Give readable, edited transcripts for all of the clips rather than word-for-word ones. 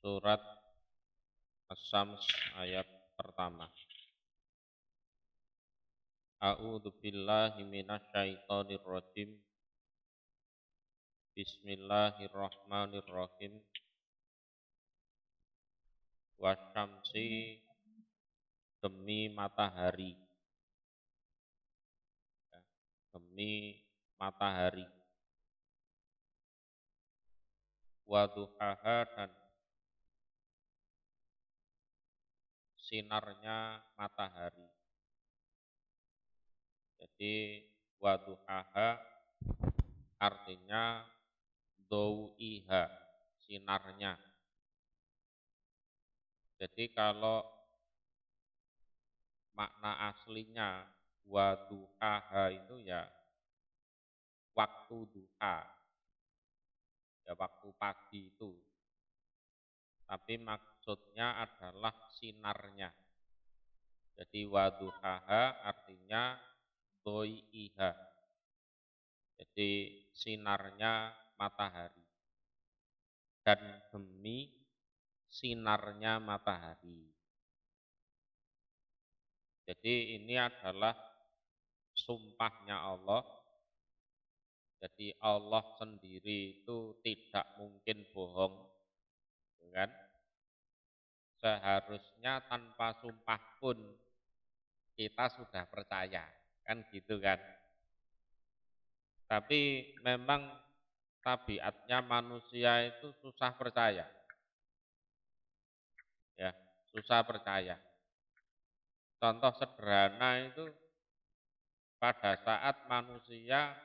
Surat As-Syams ayat pertama. A'udzu billahi minasyaitonir rajim. Bismillahirrahmanirrahim. Wasyamsi, demi matahari. Demi matahari. Waduhaha, dan sinarnya matahari. Jadi waduhaha artinya dau'iha, sinarnya. Jadi kalau makna aslinya waduhaha itu ya waktu duha, ya waktu pagi itu. Tapi maksudnya adalah sinarnya. Jadi waduhaha artinya doi'iha. Jadi sinarnya matahari. Dan demi sinarnya matahari. Jadi ini adalah sumpahnya Allah. Jadi Allah sendiri itu tidak mungkin bohong, kan? Seharusnya tanpa sumpah pun kita sudah percaya, kan gitu kan? Tapi memang tabiatnya manusia itu susah percaya, ya, susah percaya. Contoh sederhana itu pada saat manusia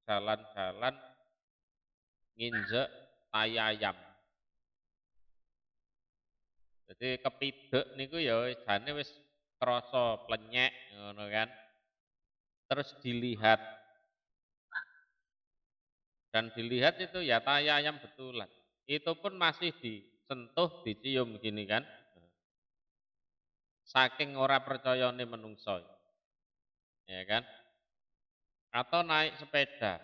jalan-jalan nginjek tai ayam. Jadi kepidek niku ya jane wis krasa plenyek ngono kan. Terus dilihat. Dan dilihat itu ya tai ayam betulan. Itu pun masih disentuh, dicium gini kan. Saking ora percayane menungso. Ya kan? Atau naik sepeda.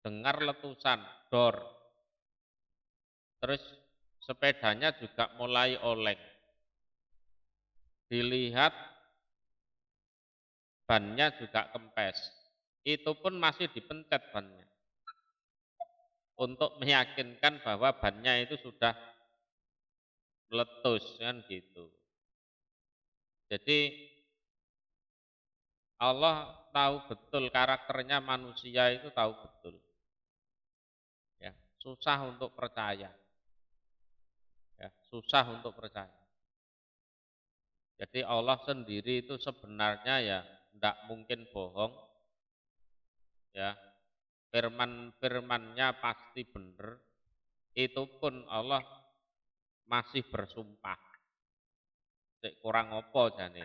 Dengar letusan dor. Terus sepedanya juga mulai oleng. Dilihat bannya juga kempes. Itu pun masih dipencet bannya. Untuk meyakinkan bahwa bannya itu sudah meletus kan gitu. Jadi Allah tahu betul karakternya manusia itu tahu betul. Ya, susah untuk percaya. Ya, susah untuk percaya. Jadi Allah sendiri itu sebenarnya ya tidak mungkin bohong. Ya, firman-firmannya pasti benar. Itu pun Allah masih bersumpah. Sik kurang apa jane.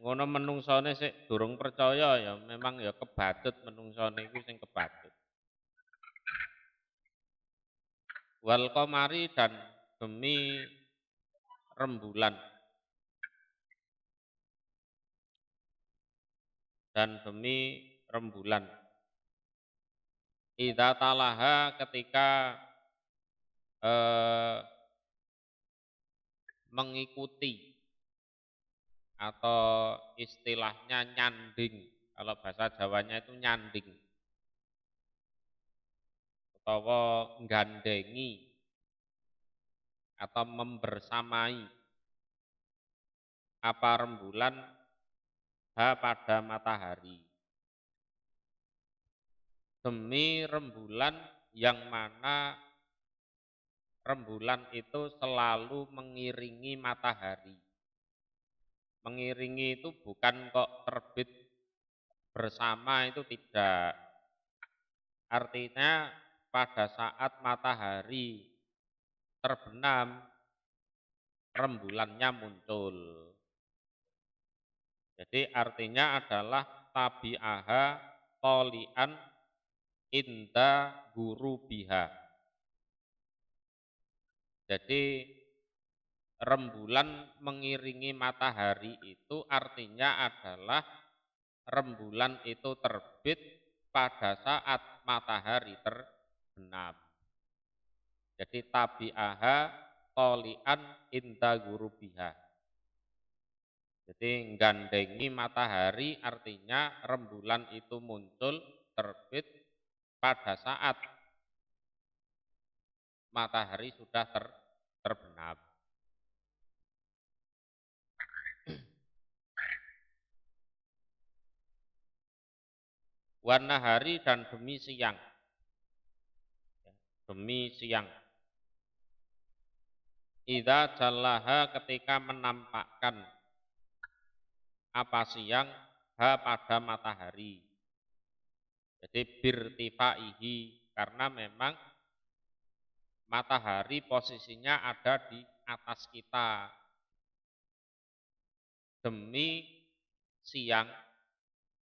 Ngono menungsone sik durung percaya ya memang ya kebatut menungsone iku sing kebatut. Wal qamari, dan demi rembulan. Dan demi rembulan. Idza talaha, ketika mengikuti atau istilahnya nyanding. Kalau bahasa Jawanya itu nyanding. Atau nggandengi atau membersamai apa rembulan pada matahari. Demi rembulan yang mana rembulan itu selalu mengiringi matahari. Mengiringi itu bukan kok terbit bersama, itu tidak. Artinya pada saat matahari terbenam, rembulannya muncul. Jadi artinya adalah tabi'aha tolian inda guru biha. Jadi rembulan mengiringi matahari itu artinya adalah rembulan itu terbit pada saat matahari terbenam. Jadi tabi'aha tolian inda gurubiha. Jadi gandengi matahari artinya rembulan itu muncul terbit pada saat matahari sudah terbenam. Warna hari dan demi siang. Demi siang. Idza jallaha ketika menampakkan apa siang ha pada matahari. Jadi birtifaihi karena memang matahari posisinya ada di atas kita. Demi siang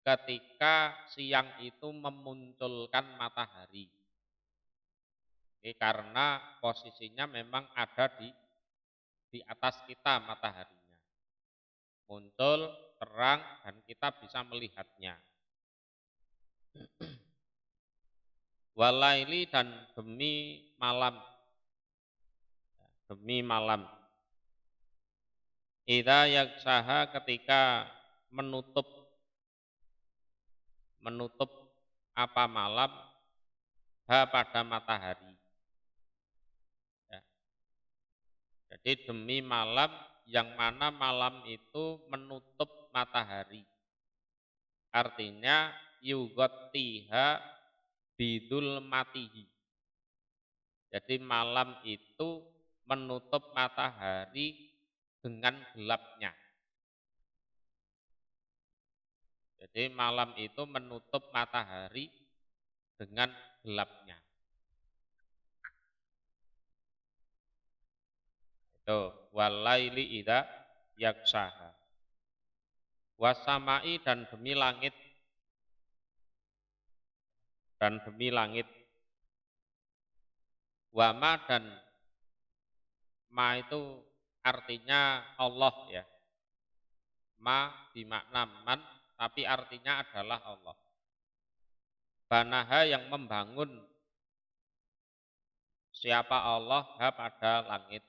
ketika siang itu memunculkan matahari. Ini karena posisinya memang ada di atas kita mataharinya. Muncul terang dan kita bisa melihatnya. Walaili dan demi malam. Demi malam. Idza yaksaha ketika menutup apa malam ha pada matahari. Ya. Jadi demi malam yang mana malam itu menutup matahari. Artinya yughatiha bidul matihi. Jadi malam itu menutup matahari dengan gelapnya. Jadi malam itu menutup matahari dengan gelapnya. Itu walaili idza yaksaha. Wasamai dan demi langit. Dan demi langit. Wama dan ma itu artinya Allah ya. Ma dimakna man tapi artinya adalah Allah. Banaha yang membangun siapa Allah ha pada langit.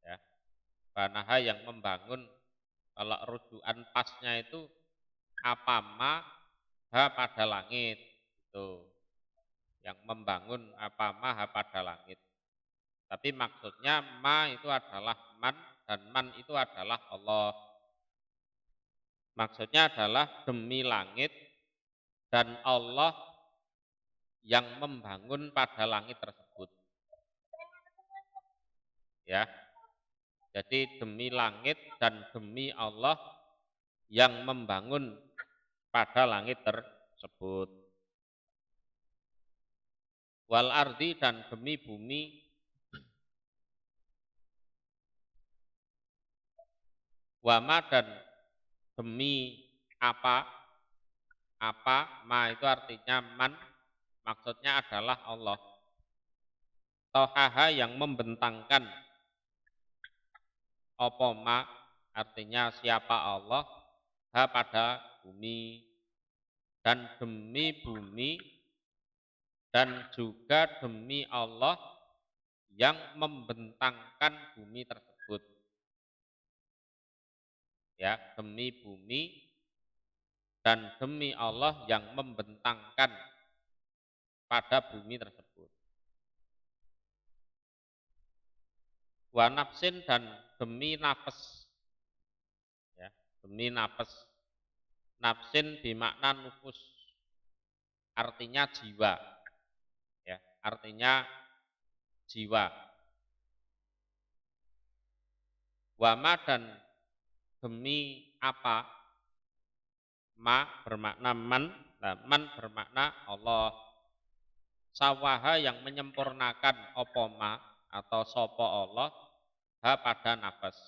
Ya. Banaha yang membangun, kalau rujukan pasnya itu apa ma ha pada langit. Itu yang membangun apa ma ha pada langit. Tapi maksudnya ma itu adalah man dan man itu adalah Allah. Maksudnya adalah demi langit dan Allah yang membangun pada langit tersebut. Ya. Jadi demi langit dan demi Allah yang membangun pada langit tersebut. Wal ardi dan demi bumi. Wama dan demi apa ma itu artinya man, maksudnya adalah Allah. Tohaha yang membentangkan opo ma artinya siapa Allah ha pada bumi dan demi bumi dan juga demi Allah yang membentangkan bumi tersebut. Ya, demi bumi dan demi Allah yang membentangkan pada bumi tersebut. Wa nafsin dan demi nafas. Ya, demi nafas. Nafsin bimakna nufus. Artinya jiwa. Ya, artinya jiwa. Wama dan demi apa? Ma bermakna man, man bermakna Allah. Sawaha yang menyempurnakan opoma atau sopo Allah ha pada nafas.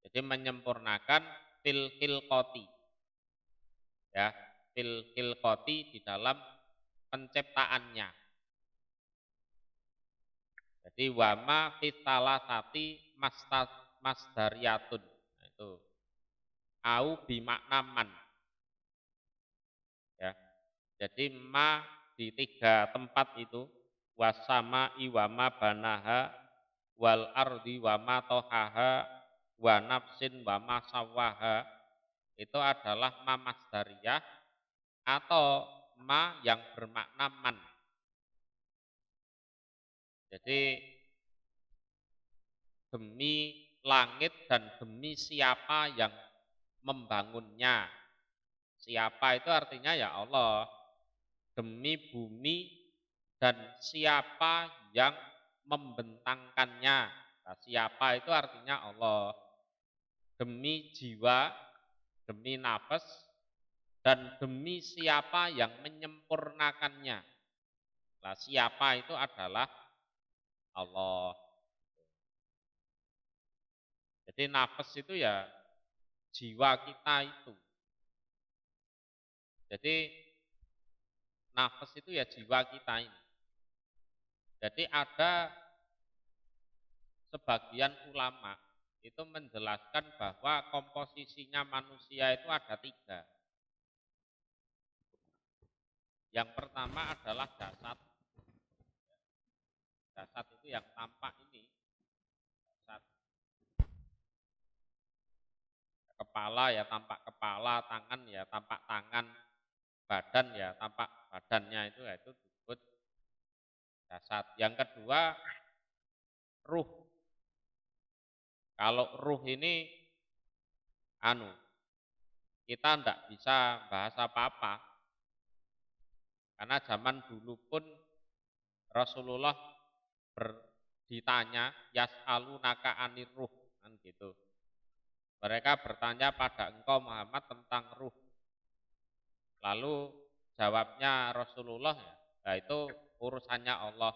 Jadi menyempurnakan fil khilqati. Ya, fil khilqati di dalam penciptaannya. Jadi wama fitalasati masdariyatun. Nah, itu au bimakna man. Ya. Jadi ma di 3 tempat itu, wasama iwama banaha wal ardi wama tohaha wa nafsin wama sawaha, itu adalah ma masdariyah atau ma yang bermakna man. Jadi demi langit dan demi siapa yang membangunnya. Siapa itu artinya ya Allah. Demi bumi dan siapa yang membentangkannya. Nah, siapa itu artinya Allah. Demi jiwa, demi nafas, dan demi siapa yang menyempurnakannya. Nah, siapa itu adalah Allah. Jadi nafas itu ya jiwa kita itu. Jadi nafas itu ya jiwa kita ini. Jadi ada sebagian ulama itu menjelaskan bahwa komposisinya manusia itu ada 3. Yang pertama adalah jasad. Jasad itu yang tampak ini. Jasad. Kepala ya tampak kepala, tangan ya tampak tangan, badan ya tampak badannya itu disebut jasad. Yang kedua ruh. Kalau ruh ini kita tidak bisa bahas apa-apa. Karena zaman dulu pun Rasulullah ditanya yas'alunaka anir ruh, kan gitu. Mereka bertanya pada engkau Muhammad tentang ruh. Lalu jawabnya Rasulullah yaitu urusannya Allah.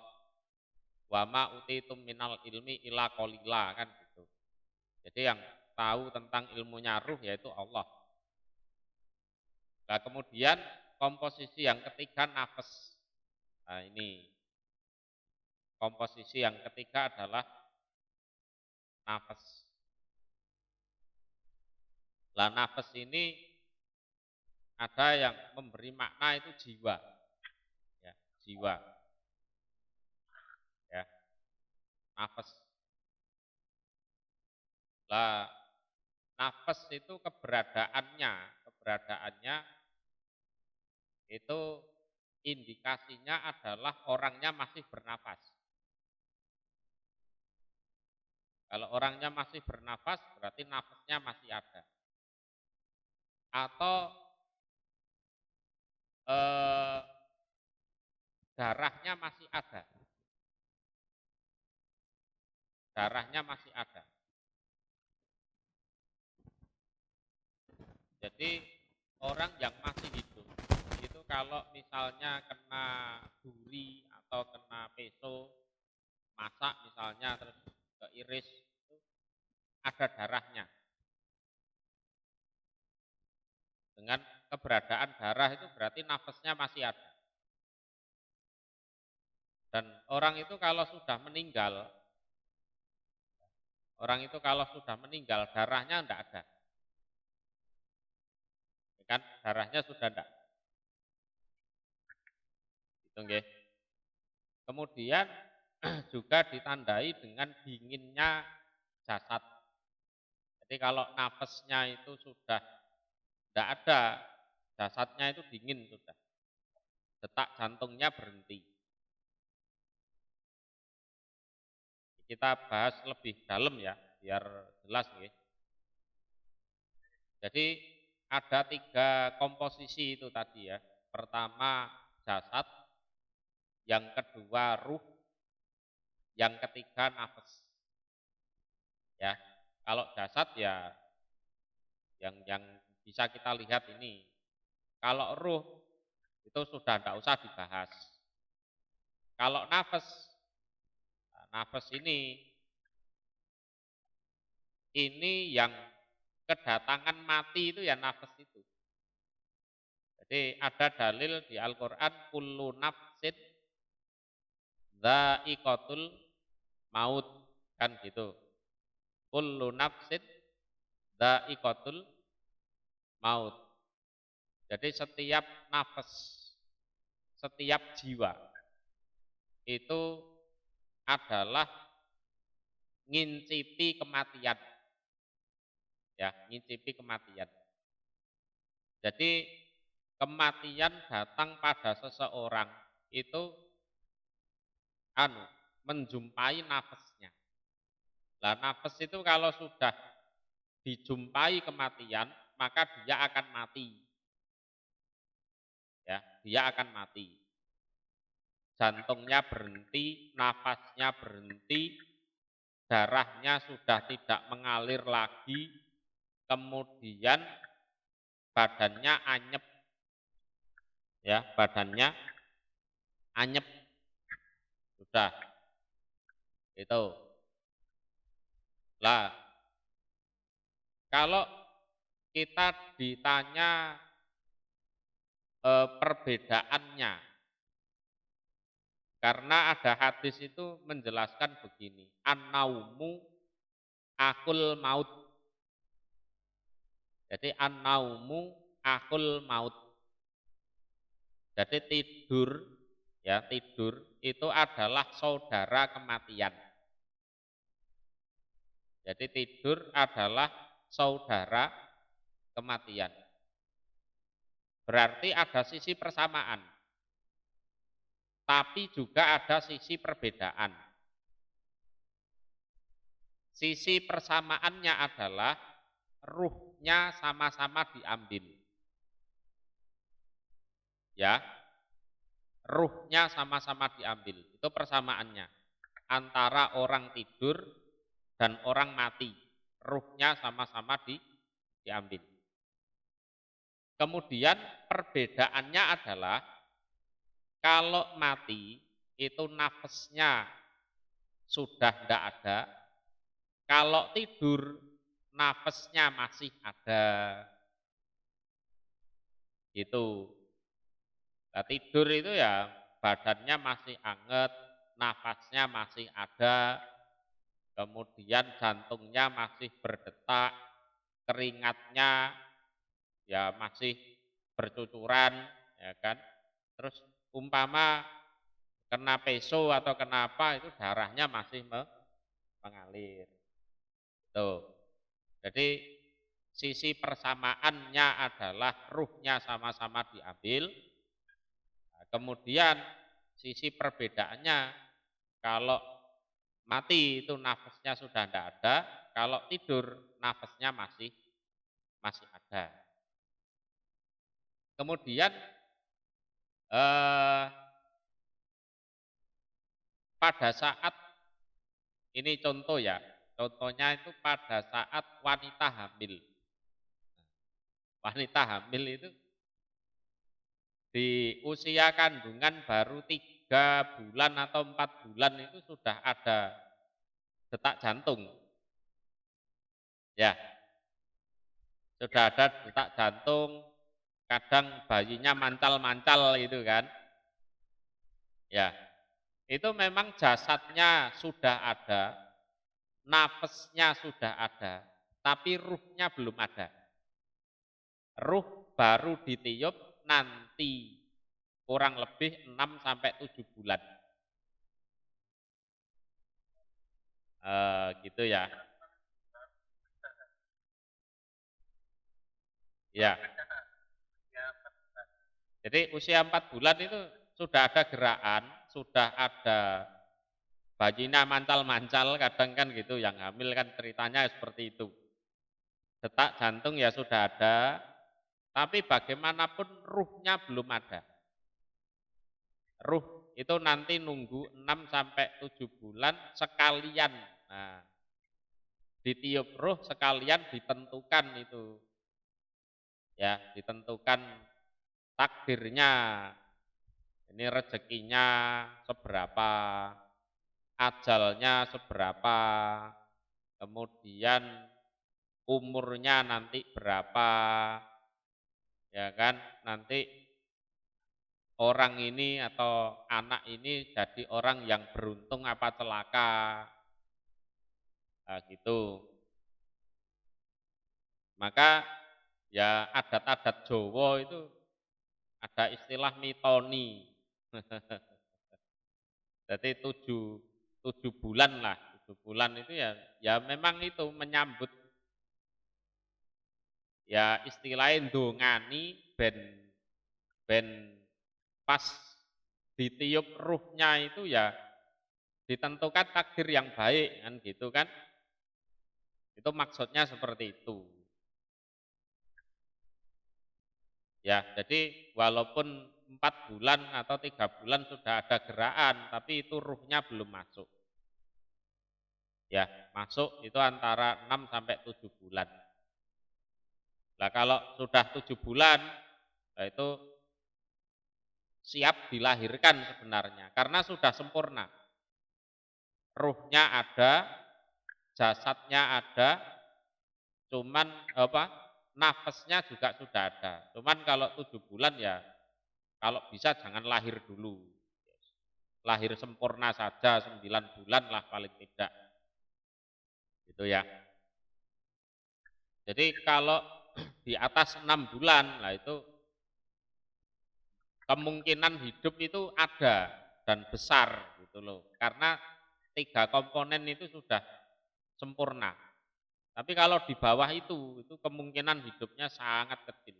Wa ma utitum minal ilmi illa qalila, kan gitu. Jadi yang tahu tentang ilmunya ruh yaitu Allah. Nah, kemudian komposisi yang ketiga nafas. Nah, ini komposisi yang ketiga adalah nafas. Lah nafas ini ada yang memberi makna itu jiwa. Ya, jiwa. Ya. Nafas. Lah nafas itu keberadaannya itu indikasinya adalah orangnya masih bernafas. Kalau orangnya masih bernafas berarti nafasnya masih ada. Atau darahnya masih ada. Darahnya masih ada. Jadi orang yang masih hidup itu kalau misalnya kena duri atau kena peso, masak misalnya terus keiris, itu ada darahnya. Dengan keberadaan darah itu berarti nafasnya masih ada. Dan orang itu kalau sudah meninggal, darahnya tidak ada. Kan darahnya sudah tidak. Gitu nggih. Kemudian juga ditandai dengan dinginnya jasad. Jadi kalau nafasnya itu sudah tidak ada, jasadnya itu dingin sudah. Detak jantungnya berhenti. Kita bahas lebih dalam ya, biar jelas nih. Jadi ada 3 komposisi itu tadi ya. Pertama jasad, yang kedua ruh, yang ketiga nafas. Ya, kalau jasad ya yang bisa kita lihat ini. Kalau ruh itu sudah tidak usah dibahas. Kalau nafas ini yang kedatangan mati itu ya nafas itu. Jadi ada dalil di Al-Qur'an kullu nafsin dha'iqatul maut, kan gitu. Kullu nafsin dha'iqatul maut. Jadi setiap nafas setiap jiwa itu adalah ngincipi kematian. Ya, ngincipi kematian. Jadi kematian datang pada seseorang itu menjumpai nafasnya. Nah, nafas itu kalau sudah dijumpai kematian, maka dia akan mati. Ya, dia akan mati. Jantungnya berhenti, nafasnya berhenti, darahnya sudah tidak mengalir lagi, kemudian badannya anyep. Ya, badannya anyep. Sudah. Itu. Lah, kalau kita ditanya perbedaannya, karena ada hadis itu menjelaskan begini, an-naumu akul maut. Jadi an-naumu akul maut. Jadi tidur, ya tidur itu adalah saudara kematian. Jadi tidur adalah saudara kematian. Berarti ada sisi persamaan, tapi juga ada sisi perbedaan. Sisi persamaannya adalah ruhnya sama-sama diambil. Ya, ruhnya sama-sama diambil. Itu persamaannya. Antara orang tidur dan orang mati. Ruhnya sama-sama diambil. Kemudian perbedaannya adalah kalau mati itu nafasnya sudah tidak ada. Kalau tidur nafasnya masih ada. Gitu. Nah, tidur itu ya badannya masih anget, nafasnya masih ada, kemudian jantungnya masih berdetak, keringatnya ya masih bercucuran, ya kan. Terus umpama kena peso atau kenapa itu darahnya masih mengalir. Tuh. Jadi sisi persamaannya adalah ruhnya sama-sama diambil. Nah, kemudian sisi perbedaannya kalau mati itu nafasnya sudah tidak ada, kalau tidur nafasnya masih ada. Kemudian pada saat ini contoh ya, contohnya itu pada saat wanita hamil. Wanita hamil itu di usia kandungan baru 3 bulan atau 4 bulan itu sudah ada detak jantung. Ya, sudah ada detak jantung, kadang bayinya mancal-mancal gitu kan. Ya, itu memang jasadnya sudah ada, nafasnya sudah ada, tapi ruhnya belum ada. Ruh baru ditiup nanti kurang lebih 6-7 bulan. Gitu ya. Ya. Jadi usia 4 bulan itu sudah ada gerakan, sudah ada bayinya mancal-mancal, kadang kan gitu, yang hamil kan ceritanya seperti itu. Detak jantung ya sudah ada, tapi bagaimanapun ruhnya belum ada. Ruh itu nanti nunggu 6-7 bulan sekalian. Nah, ditiup ruh sekalian ditentukan itu. Ya, ditentukan takdirnya. Ini rezekinya seberapa, ajalnya seberapa, kemudian umurnya nanti berapa, ya kan, nanti orang ini atau anak ini jadi orang yang beruntung apa celaka, nah, gitu. Maka ya adat-adat Jawa itu ada istilah mitoni. Jadi 7 bulan lah, 7 bulan itu ya memang itu menyambut ya istilahnya ndongani ben ben pas ditiup ruhnya itu ya ditentukan takdir yang baik kan gitu kan. Itu maksudnya seperti itu. Ya, jadi walaupun 4 bulan atau 3 bulan sudah ada gerakan, tapi itu ruhnya belum masuk. Ya, masuk itu antara 6 sampai 7 bulan. Nah, kalau sudah 7 bulan, nah itu siap dilahirkan sebenarnya, karena sudah sempurna. Ruhnya ada, jasadnya ada, cuman nafasnya juga sudah ada. Cuman kalau 7 bulan ya, kalau bisa jangan lahir dulu. Lahir sempurna saja 9 bulan lah paling tidak. Gitu ya. Jadi kalau di atas 6 bulan lah itu kemungkinan hidup itu ada dan besar gitu loh. Karena 3 komponen itu sudah sempurna. Tapi kalau di bawah itu kemungkinan hidupnya sangat kecil.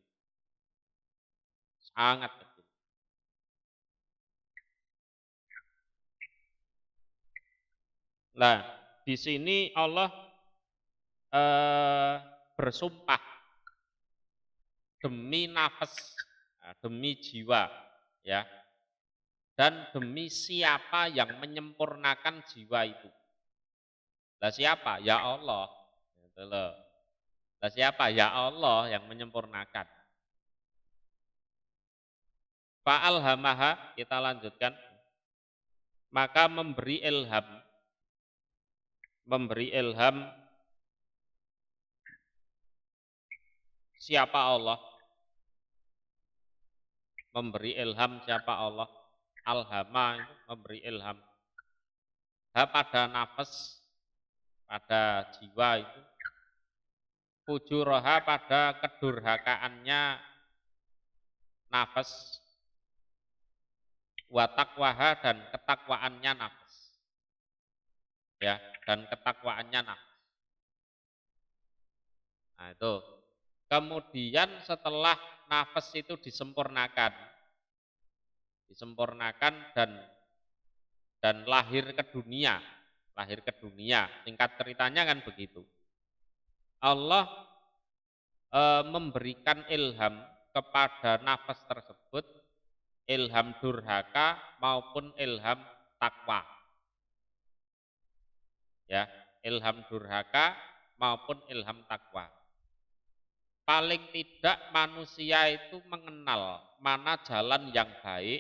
Sangat kecil. Nah, di sini Allah bersumpah demi nafas, demi jiwa, ya, dan demi siapa yang menyempurnakan jiwa itu. Lah siapa? Ya Allah. Gitu loh. Lah siapa? Ya Allah yang menyempurnakan. Fa'alhamaha, kita lanjutkan. Maka memberi ilham siapa Allah? Memberi ilham siapa Allah? Alhama itu memberi ilham. Ha pada nafas, pada jiwa itu. Fujuraha pada kedurhakaannya nafas. Watakwaha dan ketakwaannya nafas. Ya, dan ketakwaannya nafas. Nah itu. Kemudian setelah nafas itu disempurnakan dan lahir ke dunia, singkat ceritanya kan begitu. Allah memberikan ilham kepada nafas tersebut, ilham durhaka maupun ilham takwa. Ya, ilham durhaka maupun ilham takwa. Paling tidak manusia itu mengenal mana jalan yang baik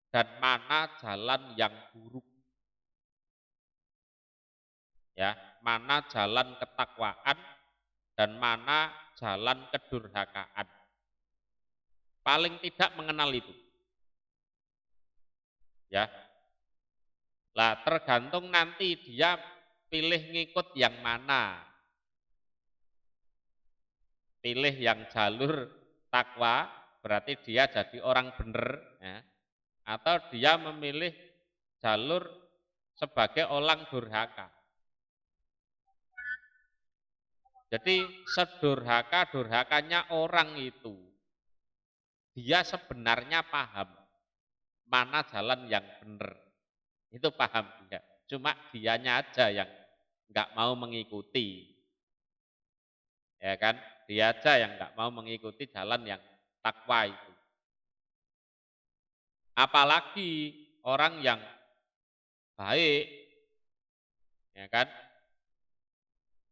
dan mana jalan yang buruk. Ya, mana jalan ketakwaan dan mana jalan kedurhakaan. Paling tidak mengenal itu. Ya. Lah tergantung nanti dia pilih ngikut yang mana. Pilih yang jalur takwa, berarti dia jadi orang benar, ya. Atau dia memilih jalur sebagai orang durhaka. Jadi sedurhaka-durhakanya orang itu, dia sebenarnya paham mana jalan yang benar. Itu paham dia. Cuma dianya aja yang nggak mau mengikuti. Ya kan? Dia aja yang nggak mau mengikuti jalan yang takwa itu. Apalagi orang yang baik, ya kan?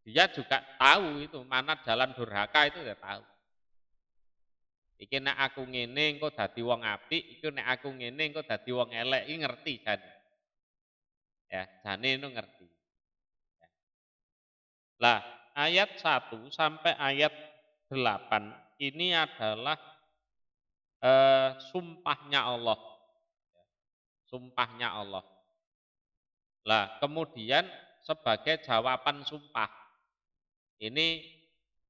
Dia juga tahu itu mana jalan durhaka itu dia tahu. Iki nek aku ngene engko dadi wong apik, iki nek aku ngene engko dadi wong elek, iki ngerti jane. Ya, jane itu ngerti. Lah, ayat 1 sampai ayat 8 ini adalah sumpahnya Allah. Sumpahnya Allah. Lah, kemudian sebagai jawaban sumpah, ini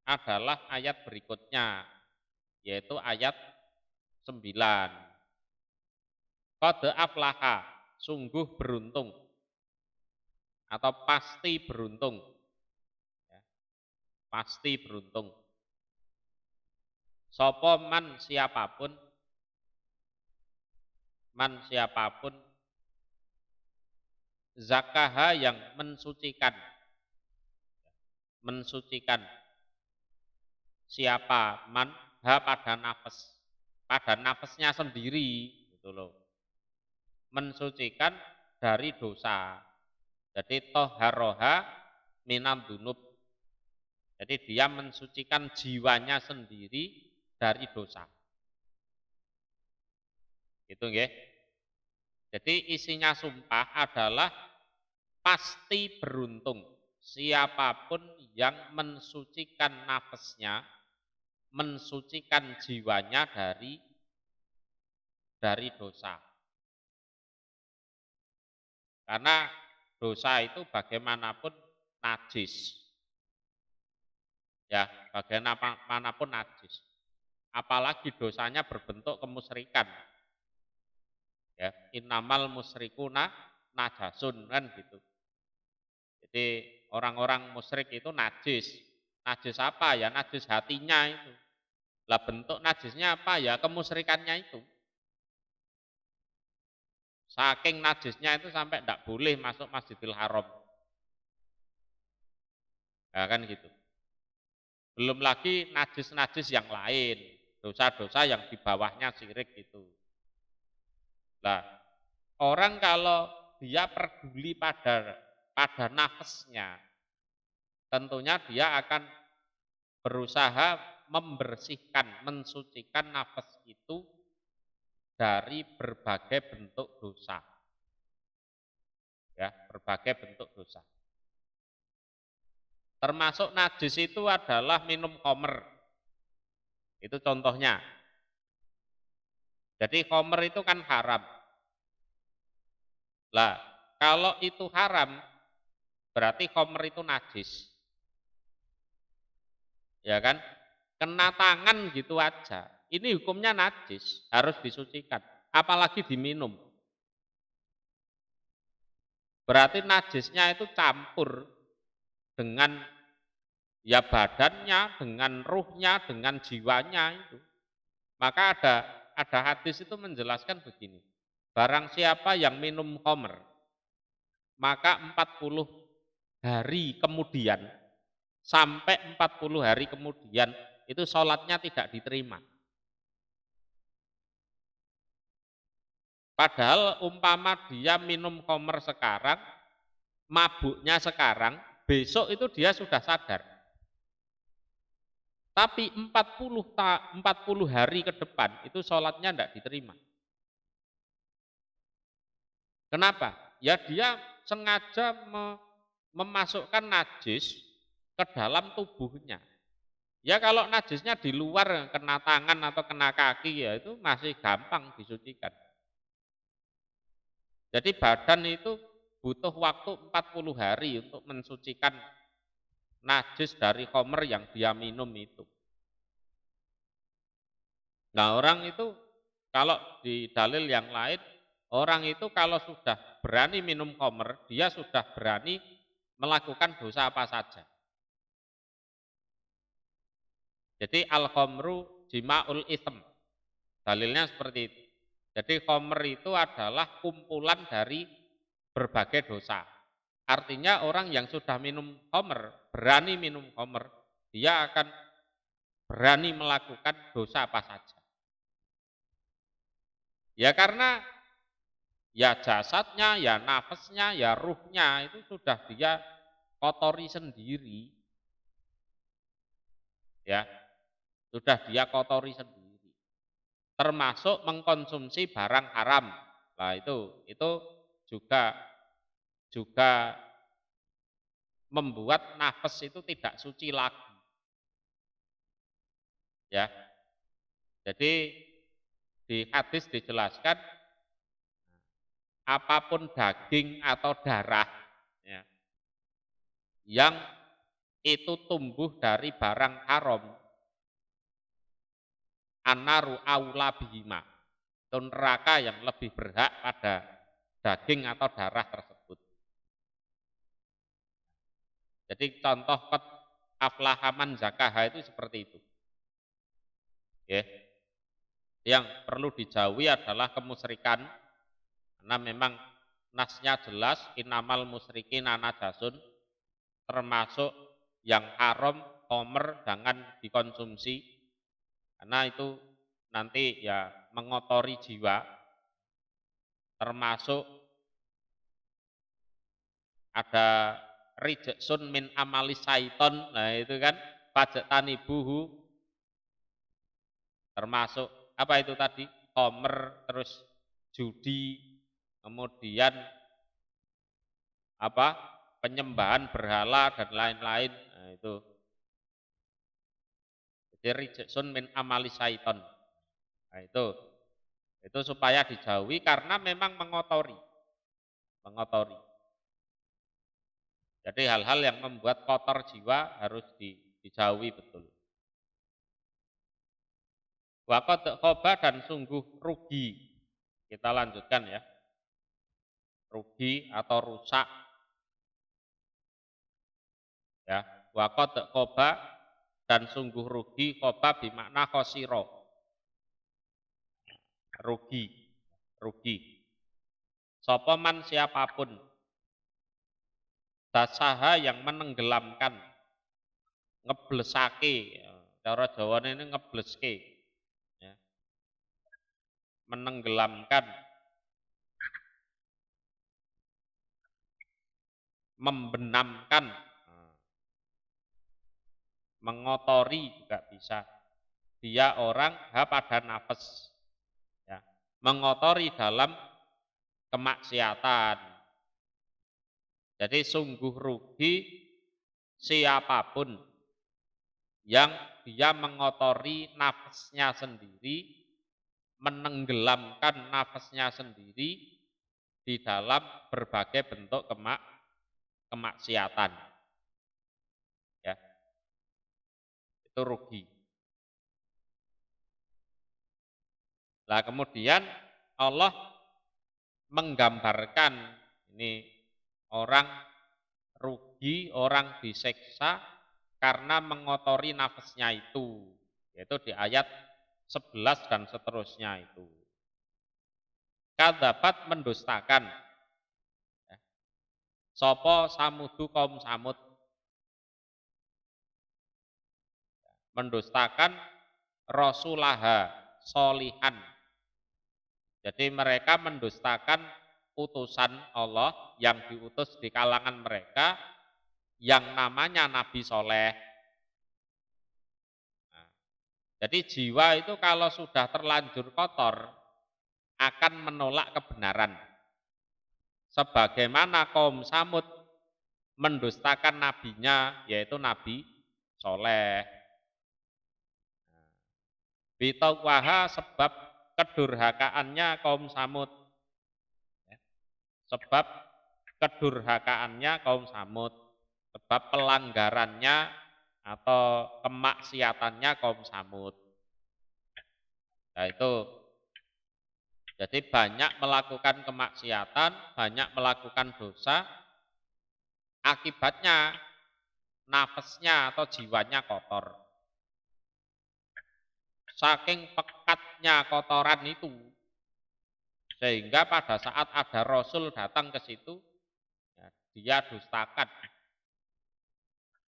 adalah ayat berikutnya, yaitu ayat 9. qad aflaha, sungguh beruntung atau pasti beruntung. Ya, pasti beruntung. Sapa man siapapun zakaha yang mensucikan siapa man ha pada nafasnya sendiri gitu loh, mensucikan dari dosa. Jadi toharoha minam dunub, jadi dia mensucikan jiwanya sendiri dari dosa gitu nggih. Jadi isinya sumpah adalah pasti beruntung siapapun yang mensucikan nafasnya, mensucikan jiwanya dari dosa. Karena dosa itu bagaimanapun najis. Ya, bagaimanapun najis. Apalagi dosanya berbentuk kemusyrikan. Ya, innamal musyrikuna najasun kan gitu. Jadi orang-orang musyrik itu najis. Najis apa ya? Najis hatinya itu. Lah bentuk najisnya apa ya? Kemusyrikannya itu. Saking najisnya itu sampai tidak boleh masuk Masjidil Haram. Ya kan gitu. Belum lagi najis-najis yang lain. Dosa-dosa yang di bawahnya syirik gitu. Nah, orang kalau dia peduli pada nafasnya, tentunya dia akan berusaha membersihkan, mensucikan nafas itu dari berbagai bentuk dosa. Ya, berbagai bentuk dosa. Termasuk najis itu adalah minum khamr. Itu contohnya. Jadi khamr itu kan haram. Lah, kalau itu haram, berarti khamr itu najis. Ya kan? Kena tangan gitu aja. Ini hukumnya najis, harus disucikan. Apalagi diminum. Berarti najisnya itu campur dengan ya badannya, dengan ruhnya, dengan jiwanya itu. Maka ada hadis itu menjelaskan begini. Barang siapa yang minum khamr, maka 40 hari kemudian, sampai 40 hari kemudian, itu sholatnya tidak diterima. Padahal umpama dia minum khamr sekarang, mabuknya sekarang, besok itu dia sudah sadar. Tapi 40 hari ke depan itu sholatnya tidak diterima. Kenapa? Ya dia sengaja memasukkan najis ke dalam tubuhnya. Ya kalau najisnya di luar kena tangan atau kena kaki ya itu masih gampang disucikan. Jadi badan itu butuh waktu 40 hari untuk mensucikan najis dari khamr yang dia minum itu. Nah orang itu kalau di dalil yang lain, orang itu kalau sudah berani minum khamr, dia sudah berani melakukan dosa apa saja. Jadi al-khamru jima'ul ism. Dalilnya seperti itu. Jadi khamr itu adalah kumpulan dari berbagai dosa. Artinya orang yang sudah minum khamr, berani minum khamr, dia akan berani melakukan dosa apa saja. Ya karena ya jasadnya, ya nafasnya, ya ruhnya itu sudah dia kotori sendiri. Ya, sudah dia kotori sendiri. Termasuk mengkonsumsi barang haram. Nah, itu juga membuat nafas itu tidak suci lagi. Ya. Jadi di hadis dijelaskan apapun daging atau darah ya, yang itu tumbuh dari barang haram, annaru aula bihima. Itu neraka yang lebih berhak pada daging atau darah tersebut. Jadi contoh aflahaman zakaha itu seperti itu. Ya. Yang perlu dijauhi adalah kemusyrikan, karena memang nasnya jelas innamal musyrikin najasun, termasuk yang haram khomer jangan dikonsumsi karena itu nanti ya mengotori jiwa, termasuk ada rijsun min amali syaiton. Nah itu kan pajak tanibuhu, termasuk apa itu tadi, khomer, terus judi, kemudian apa, penyembahan berhala dan lain-lain. Nah itu jadi rijsun min amali syaiton. Nah itu supaya dijauhi karena memang mengotori. Jadi hal-hal yang membuat kotor jiwa harus dijauhi betul. Waqad khoba, dan sungguh rugi. Kita lanjutkan ya. Rugi atau rusak. Ya, waqad khoba, dan sungguh rugi, khoba bermakna khosiro. Rugi. Sopoman siapapun, dasaha yang menenggelamkan, ngeblesake, cara Jawane ini ngebleske, ya. Menenggelamkan, membenamkan, mengotori juga bisa. Dia orang pada nafas, ya. Mengotori dalam kemaksiatan. Jadi sungguh rugi siapapun yang dia mengotori nafasnya sendiri, menenggelamkan nafasnya sendiri di dalam berbagai bentuk kemaksiatan. Ya. Itu rugi. Nah, kemudian Allah menggambarkan ini orang rugi, orang diseksa karena mengotori nafasnya itu, yaitu di ayat 11 dan seterusnya itu. Kadzabat, mendustakan. Sopo samudu, kaum Samud. Mendustakan rasulaha, solihan. Jadi mereka mendustakan utusan Allah yang diutus di kalangan mereka yang namanya Nabi Soleh. Nah, jadi jiwa itu kalau sudah terlanjur kotor akan menolak kebenaran. Sebagaimana kaum Samud mendustakan nabinya, yaitu Nabi Soleh. Bitaqwaha, sebab kedurhakaannya kaum Samud. Sebab kedurhakaannya kaum Samud. Sebab pelanggarannya atau kemaksiatannya kaum Samud. Nah itu, jadi banyak melakukan kemaksiatan, banyak melakukan dosa, akibatnya nafasnya atau jiwanya kotor. Saking pekatnya kotoran itu, sehingga pada saat ada Rasul datang ke situ, ya, dia dustakan.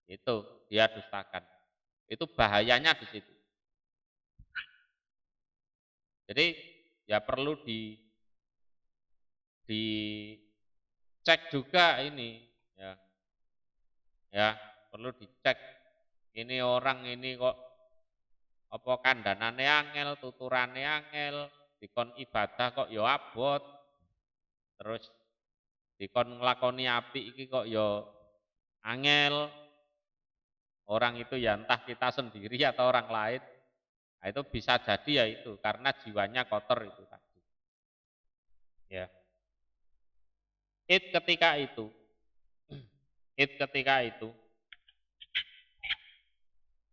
Itu dia dustakan. Itu bahayanya di situ. Jadi ya perlu dicek juga ini, ya. Ya, perlu dicek. Ini orang ini kok apa kandhanane angel, tuturane angel, dikon ibadah kok ya abot. Terus dikon nglakoni apik iki kok ya angel. Orang itu ya entah kita sendiri atau orang lain. Nah, itu bisa jadi ya itu karena jiwanya kotor itu tadi. Ya. Id ketika itu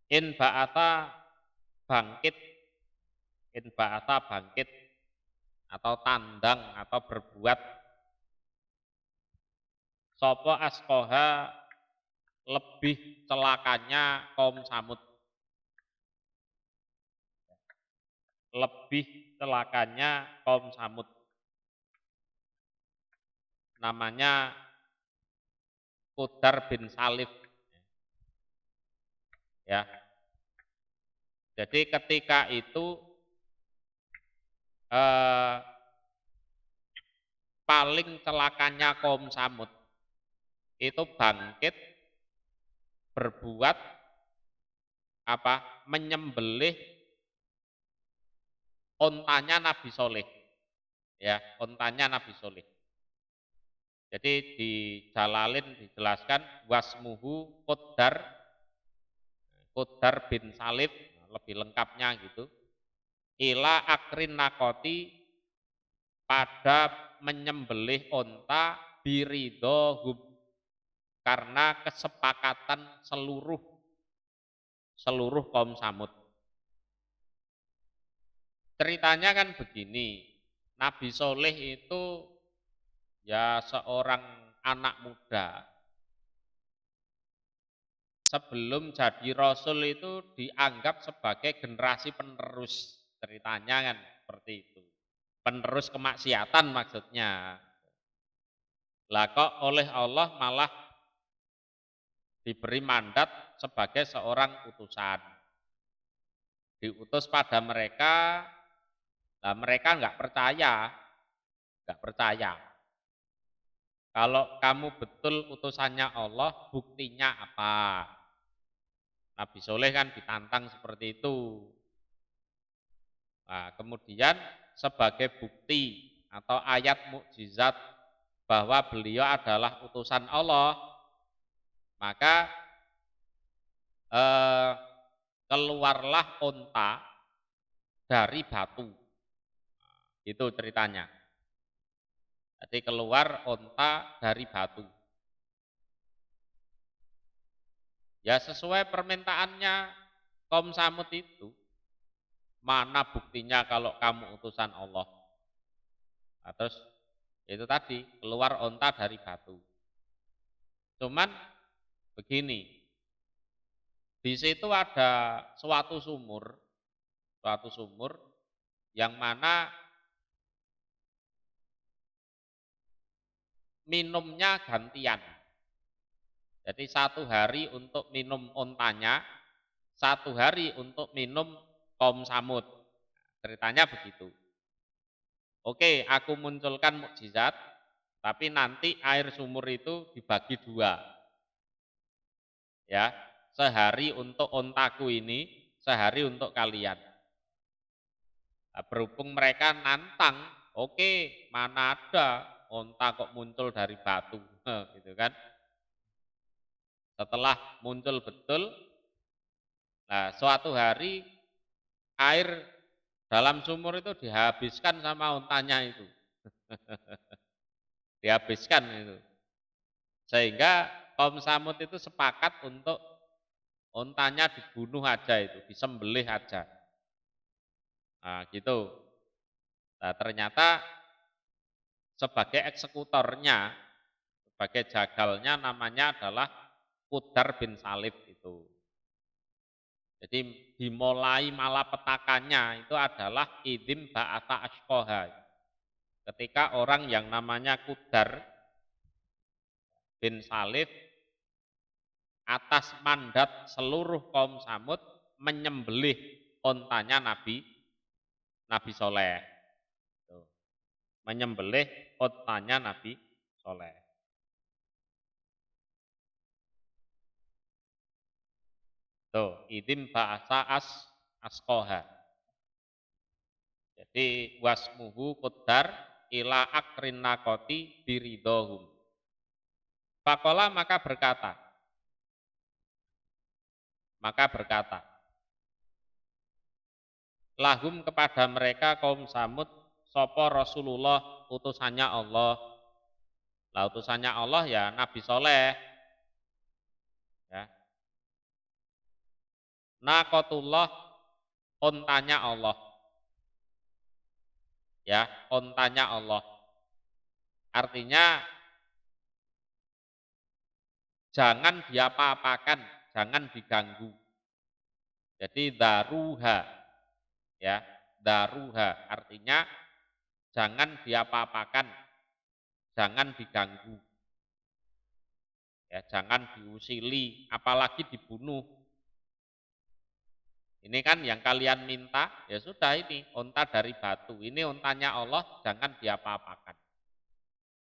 in ba'ata bangkit, in ba'ata bangkit, atau tandang atau berbuat sopo askoha lebih celakanya kaum Samud, lebih celakanya kaum Samud. Namanya Qudar bin Salif. Ya. Jadi ketika itu paling celakanya kaum Samud itu bangkit berbuat apa? Menyembelih ontanya Nabi Soleh. Ya, ontanya Nabi Soleh. Jadi di Jalalin dijelaskan wasmuhu Qudar bin Salif, lebih lengkapnya gitu. Ila akrin nakoti, pada menyembelih onta biridohum, karena kesepakatan seluruh kaum Samud. Ceritanya kan begini, Nabi Soleh itu ya seorang anak muda. Sebelum jadi Rasul itu dianggap sebagai generasi penerus. Ceritanya kan seperti itu. Penerus kemaksiatan maksudnya. Lah kok oleh Allah malah diberi mandat sebagai seorang utusan. Diutus pada mereka, nah mereka nggak percaya. Kalau kamu betul utusannya Allah, buktinya apa? Nabi Soleh kan ditantang seperti itu. Nah, kemudian sebagai bukti atau ayat mukjizat bahwa beliau adalah utusan Allah, maka keluarlah onta dari batu. Itu ceritanya. Jadi keluar onta dari batu. Ya sesuai permintaannya kaum Samud itu. Mana buktinya kalau kamu utusan Allah? Nah, terus itu tadi keluar onta dari batu. Cuman begini, di situ ada suatu sumur yang mana minumnya gantian. Jadi 1 hari untuk minum ontanya, 1 hari untuk minum kaum Samud. Ceritanya begitu. Oke, aku munculkan mukjizat, tapi nanti air sumur itu dibagi 2. Ya, sehari untuk ontaku ini, sehari untuk kalian. Nah, berhubung mereka nantang, oke, mana ada onta kok muncul dari batu, gitu kan? Setelah muncul betul, nah suatu hari air dalam sumur itu dihabiskan sama ontanya itu. Dihabiskan itu. Sehingga kaum Samud itu sepakat untuk ontanya dibunuh aja itu, disembelih aja. Nah gitu. Nah ternyata sebagai eksekutornya, sebagai jagalnya namanya adalah Qudar bin Salif itu. Jadi dimulai malapetakannya itu adalah idzin ba'atha ashqaha. Ketika orang yang namanya Qudar bin Salif atas mandat seluruh kaum Samud menyembelih ontanya Nabi Soleh. Menyembelih ontanya Nabi Soleh. Tuh, idzin ba'atha ashqaha. Jadi wasmuhu Qudar ila akrin nakoti biridohum. Fakola maka berkata, lahum kepada mereka kaum Samud, sopo Rasulullah utusannya Allah. Lah utusannya Allah ya Nabi Soleh. Ya. Naqatullah ontanya Allah. ya, ontanya Allah. Artinya jangan diapa-apakan, jangan diganggu. Jadi daruha, ya, daruha artinya jangan diapa-apakan, jangan diganggu, ya, jangan diusili, apalagi dibunuh. Ini kan yang kalian minta, ya sudah ini onta dari batu. Ini ontanya Allah, jangan diapa-apakan.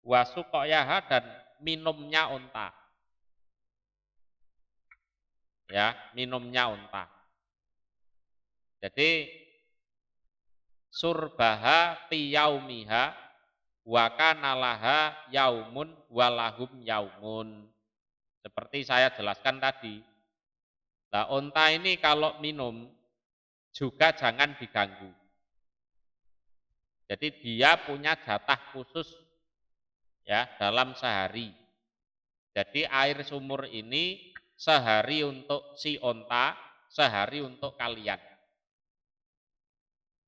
Wasukoyaha dan minumnya onta, ya, minumnya onta. Jadi surbaha tiyaumiha wakanalaha yaumun walahum yaumun. Seperti saya jelaskan tadi. Nah, onta ini kalau minum juga jangan diganggu. Jadi dia punya jatah khusus ya dalam sehari. Jadi air sumur ini sehari untuk si onta, sehari untuk kalian.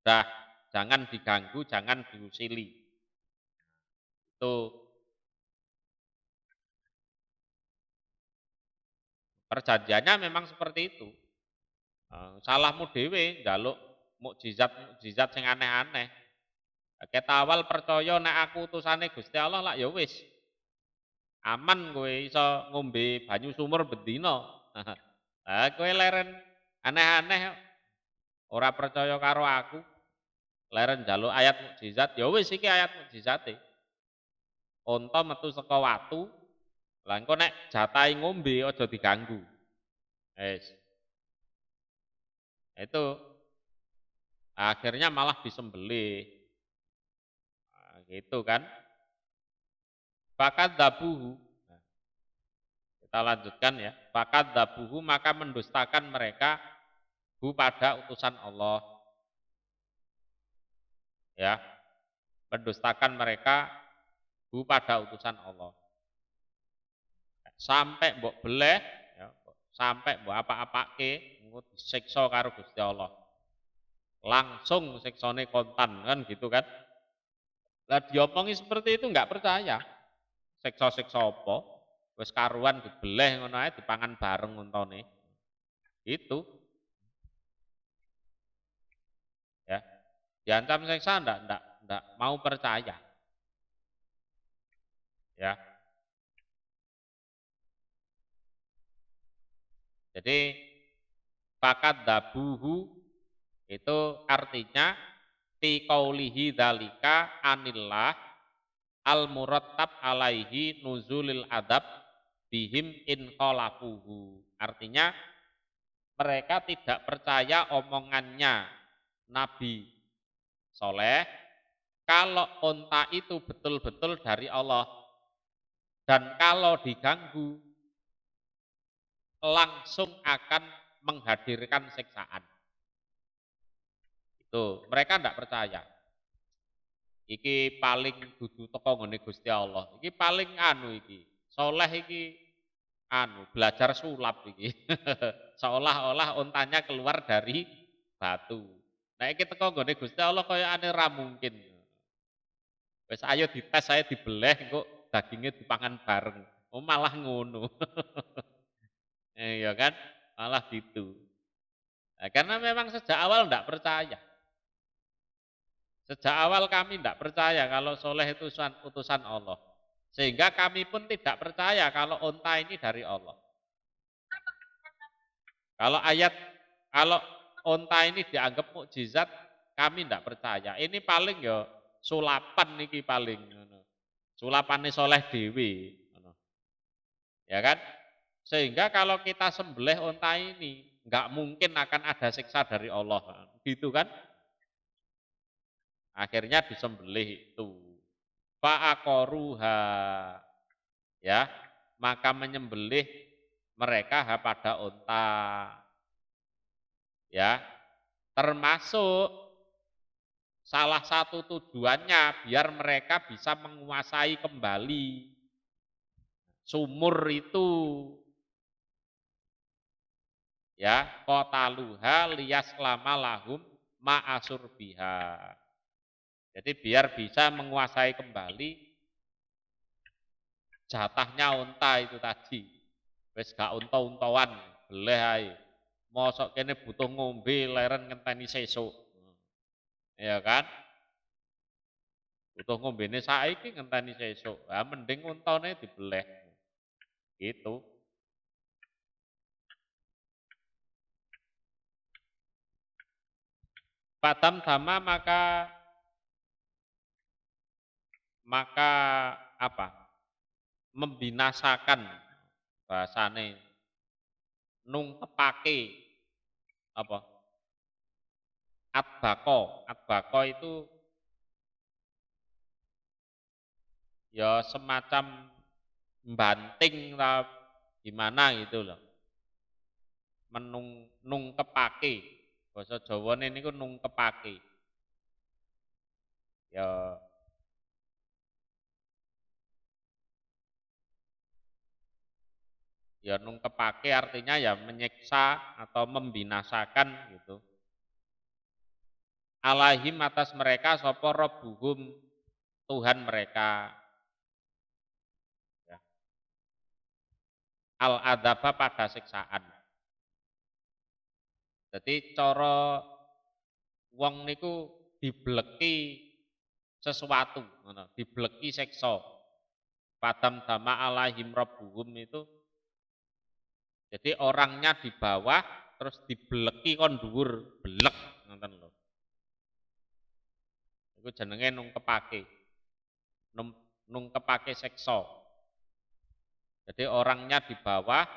Nah, jangan diganggu, jangan diusili. Itu perjanjiannya memang seperti itu. Salahmu dewe njaluk mukjizat-mukjizat sing aneh-aneh. Ket awal percaya nek aku utusane Gusti Allah lah ya wis. Aman kowe iso ngombe banyu sumur bendina. Lah kowe leren aneh-aneh ora percaya karo aku, leren njaluk ayat mukjizat, ya wis iki ayat mukjizate. Unta metu saka watu, lah engko nek jatahe ngombe aja diganggu. Wis. Itu akhirnya malah disembelih. Nah, gitu kan. Fakat dabuhu. Nah, kita lanjutkan ya. Fakat dabuhu maka mendustakan mereka hu pada utusan Allah. Ya, mendustakan mereka hu pada utusan Allah. Sampai mbok beleh, ya, sampai mbok apa-apake, engko disiksa karo Gusti Allah. Langsung siksane kontan kan gitu kan. Lah diomongi seperti itu enggak percaya. Siksa-siksa apa? Wis karuan dibeleh ngono ae dipangan bareng untane. Itu ya. Diancam siksa ndak mau percaya. Ya. Jadi fakat dabuhu itu artinya fi qaulihi dzalika anillah al murattab alaihi nuzulil adab bihim in khalafuhu. Artinya mereka tidak percaya omongannya Nabi Soleh kalau onta itu betul-betul dari Allah dan kalau diganggu langsung akan menghadirkan siksaan. Itu mereka tidak percaya. Iki paling dudu teko ngene Gusti Allah. Iki paling anu iki. Soleh iki anu belajar sulap iki. Seolah-olah ontanya keluar dari batu. Nah iki teko nggone Gusti Allah kaya ane ra mungkin. Wis ayo dites saya dibeleh kok dagingnya dipangan bareng. Oh malah ngono. Iya kan? Malah gitu. Nah, karena memang sejak awal enggak percaya. Sejak awal kami tidak percaya kalau soleh itu utusan Allah. Sehingga kami pun tidak percaya kalau onta ini dari Allah. Kalau onta ini dianggap mukjizat, kami tidak percaya. Ini paling ya sulapan niki paling. Sulapannya soleh dewi. Ya kan? Sehingga kalau kita sembelih onta ini, nggak mungkin akan ada siksa dari Allah. Gitu kan? Akhirnya disembelih itu. Fa'aqaruha, ya, maka menyembelih mereka pada unta, ya, termasuk salah satu tujuannya biar mereka bisa menguasai kembali sumur itu, ya, qataluha liyas lama lahum ma'asur biha. Jadi biar bisa menguasai kembali jatahnya unta itu tadi. Wis gak unta-untawan, beleh ae. Mosok kene butuh ngombe leren ngenteni sesuk. Ya kan? Butuh ngombene saiki ngenteni sesuk. Ah mending untane dibeleh. Gitu. Padam dama maka apa? Membinasakan bahasane nungkepake apa? Adbako. Adbako itu ya semacam banting lah gimana gitu loh. Nungkepake. Basa Jawane niku nungkepake. Ya ya nungkepake artinya ya menyiksa atau membinasakan gitu. Alaihim atas mereka sapa rabbuhum Tuhan mereka. Ya. Al adaba pada siksaan. Jadi cara wong niku dibleki sesuatu, dibleki siksa. Padam dama alaihim rabbuhum itu jadi orangnya di bawah terus dibleki kon dhuwur, blek ngoten lho. Iku jenenge nungkepake. Nungkepake siksa. Jadi orangnya di bawah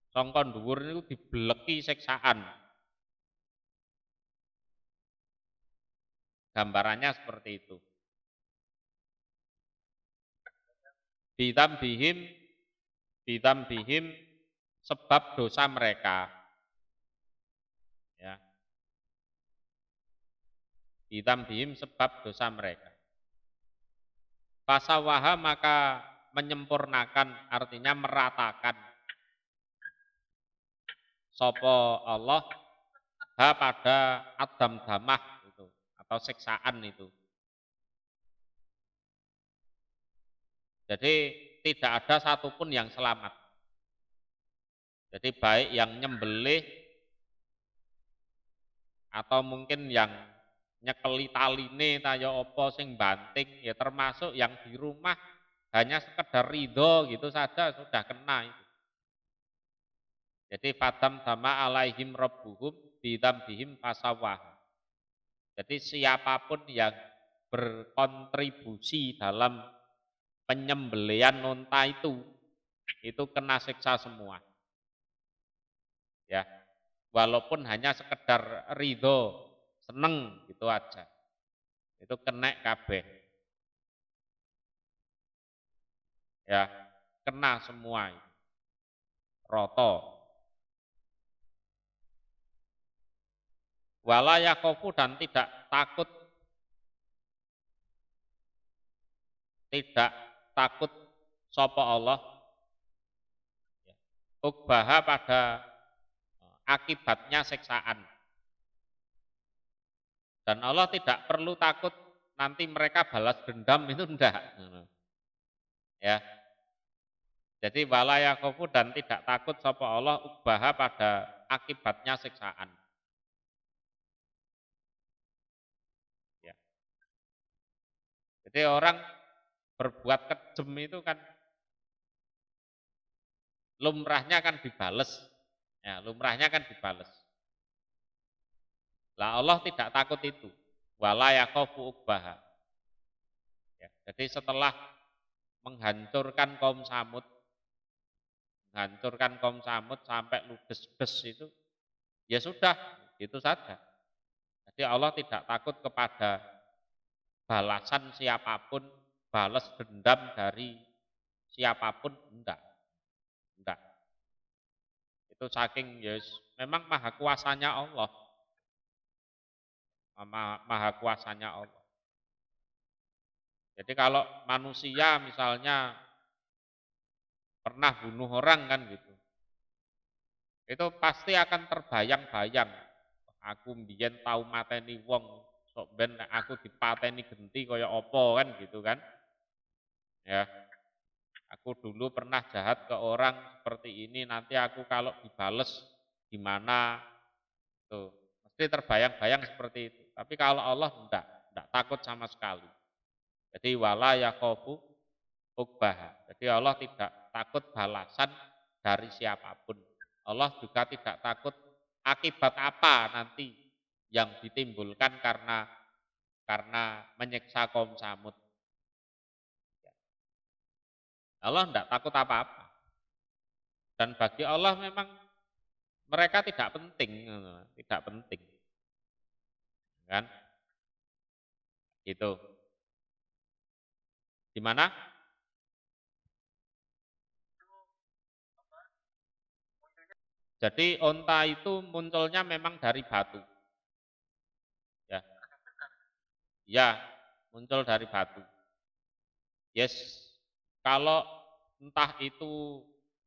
sangka dhuwur niku dibleki siksaan. Gambarannya seperti itu. Bidam bihim sebab dosa mereka. Ya. Bidam bihim sebab dosa mereka. Fasawaha maka menyempurnakan artinya meratakan sopo Allah ha pada adam damah itu atau siksaan itu. Jadi tidak ada satupun yang selamat. Jadi baik yang nyembelih atau mungkin yang nyekeli taline kaya apa sing banting ya termasuk yang di rumah hanya sekedar ridho gitu saja sudah kena itu. Jadi padam dama alaihim rabbuhum bidambihim fasawah. Jadi siapapun yang berkontribusi dalam penyembelian unta itu kena siksa semua. Ya, walaupun hanya sekedar ridho, seneng gitu aja. Itu kena kabeh. Ya, kena semua. Roto. Wala yakofu dan tidak takut sapa Allah ukbaha pada akibatnya siksaan. Dan Allah tidak perlu takut nanti mereka balas dendam itu enggak. Ya. Jadi wala yakofu dan tidak takut sapa Allah ukbaha pada akibatnya siksaan. Ya. Jadi orang berbuat kejem itu kan lumrahnya kan dibales. Ya, lumrahnya kan dibales. Lah Allah tidak takut itu. Wala yakofu ukbaha. Ya, jadi setelah menghancurkan kaum Samud sampai ludes-des itu, ya sudah, itu saja. Jadi Allah tidak takut kepada balasan siapapun, balas dendam dari siapapun, enggak. Enggak. Itu saking yes, memang maha kuasanya Allah. Maha kuasanya Allah. Jadi kalau manusia misalnya pernah bunuh orang kan gitu, itu pasti akan terbayang-bayang. Aku mbiyen tahu mateni wong sok ben aku dipateni genti kaya apa kan gitu kan. Ya, aku dulu pernah jahat ke orang seperti ini, nanti aku kalau dibales gimana? Tuh, mesti terbayang-bayang seperti itu. Tapi kalau Allah enggak takut sama sekali. Jadi wala yakhafu uqbaha. Jadi Allah tidak takut balasan dari siapapun. Allah juga tidak takut akibat apa nanti yang ditimbulkan karena menyiksa kaum Samud. Allah tidak takut apa-apa. Dan bagi Allah memang mereka tidak penting, tidak penting. Kan? Gitu. Di mana? Jadi onta itu munculnya memang dari batu. Ya, ya muncul dari batu. Yes, kalau entah itu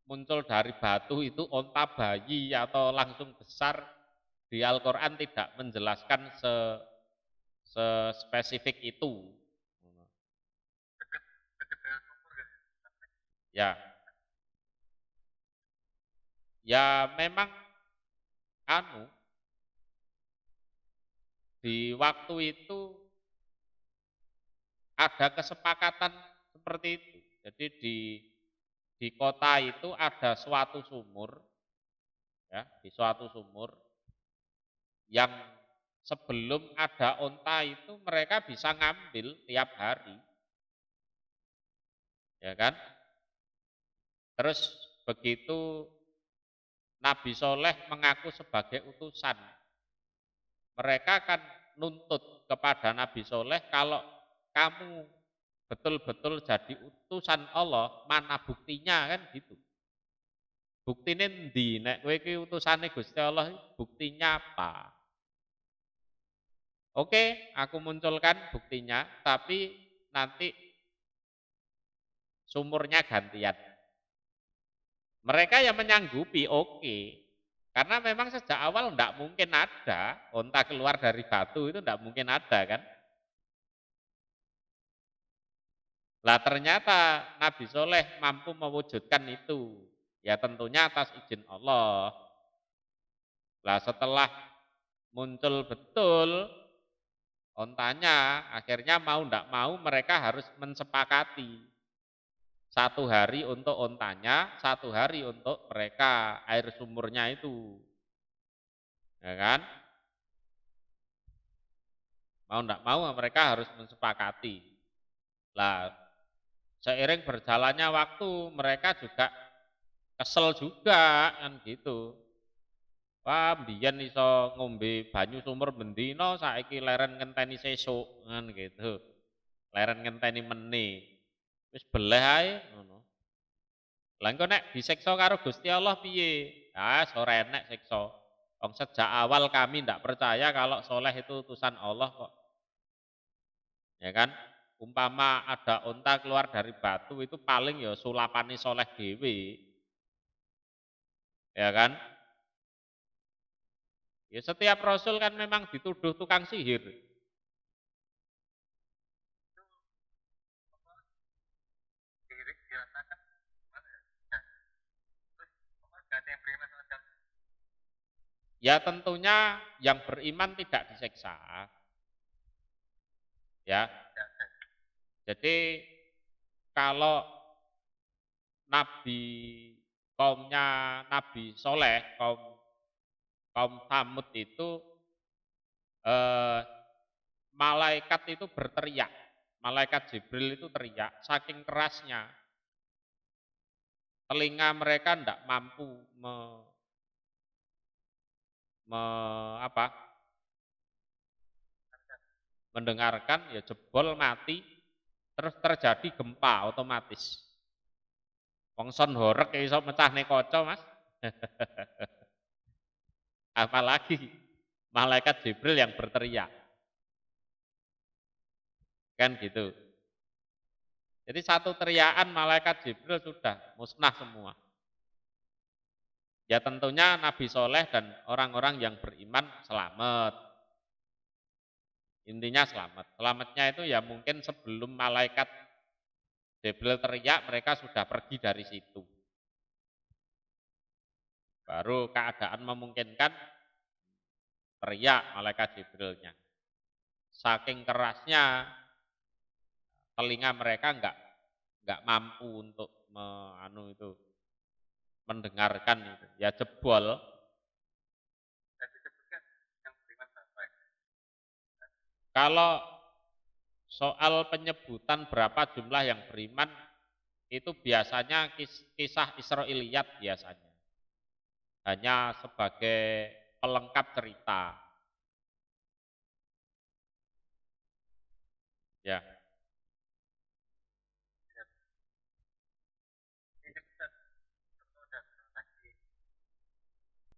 muncul dari batu itu onta bayi atau langsung besar, di Al-Quran tidak menjelaskan spesifik itu. Ya, ya memang anu di waktu itu ada kesepakatan seperti itu. Jadi di kota itu ada suatu sumur, ya, di suatu sumur yang sebelum ada onta itu mereka bisa ngambil tiap hari, ya kan? Terus begitu Nabi Soleh mengaku sebagai utusan, mereka akan nuntut kepada Nabi Soleh, kalau kamu betul-betul jadi utusan Allah, mana buktinya kan gitu. Buktinya ndi nek kowe iki utusane Gusti Allah, buktinya apa? Oke, aku munculkan buktinya, tapi nanti sumurnya gantian. Mereka yang menyanggupi, oke. Karena memang sejak awal tidak mungkin ada, onta keluar dari batu itu tidak mungkin ada kan. Lah ternyata Nabi Soleh mampu mewujudkan itu. Ya tentunya atas izin Allah. Lah setelah muncul betul ontanya, akhirnya mau tidak mau mereka harus mensepakati. 1 hari untuk ontanya, 1 hari untuk mereka air sumurnya itu. Ya kan? Mau tidak mau mereka harus mensepakati. Lah seiring berjalannya waktu mereka juga kesel juga kan gitu. Wah, mbiyen iso ngombe banyu sumur bendino, saiki leren ngenteni sesuk kan gitu. Leren ngenteni meni. Wis beleh ae ngono. Lah engko nek disiksa karo Gusti Allah piye? Ah, ora enek siksa. Wong sejak awal kami ndak percaya kalau soleh itu utusan Allah kok. Ya kan? Umpama ada unta keluar dari batu itu paling ya sulapane soleh dewi, ya kan? Ya setiap rasul kan memang dituduh tukang sihir. Ya tentunya yang beriman tidak diseksa. Ya. Jadi kalau nabi kaumnya Nabi Soleh, kaum kaum Samud itu eh, malaikat itu berteriak. Malaikat Jibril itu teriak saking kerasnya. Telinga mereka tidak mampu me, apa, mendengarkan, ya jebol mati, terus terjadi gempa otomatis. Wong son horeg ya iso mecahne kaca, Mas. Apalagi malaikat Jibril yang berteriak. Kan gitu. Jadi satu teriakan malaikat Jibril sudah musnah semua. Ya tentunya Nabi Soleh dan orang-orang yang beriman selamat. Intinya selamat. Selamatnya itu ya mungkin sebelum malaikat Jibril teriak mereka sudah pergi dari situ. Baru keadaan memungkinkan teriak malaikat Jibrilnya. Saking kerasnya telinga mereka enggak mampu untuk mendengarkan itu. Ya jebol. Kalau soal penyebutan berapa jumlah yang beriman itu biasanya kisah Israiliyat biasanya. Hanya sebagai pelengkap cerita. Ya.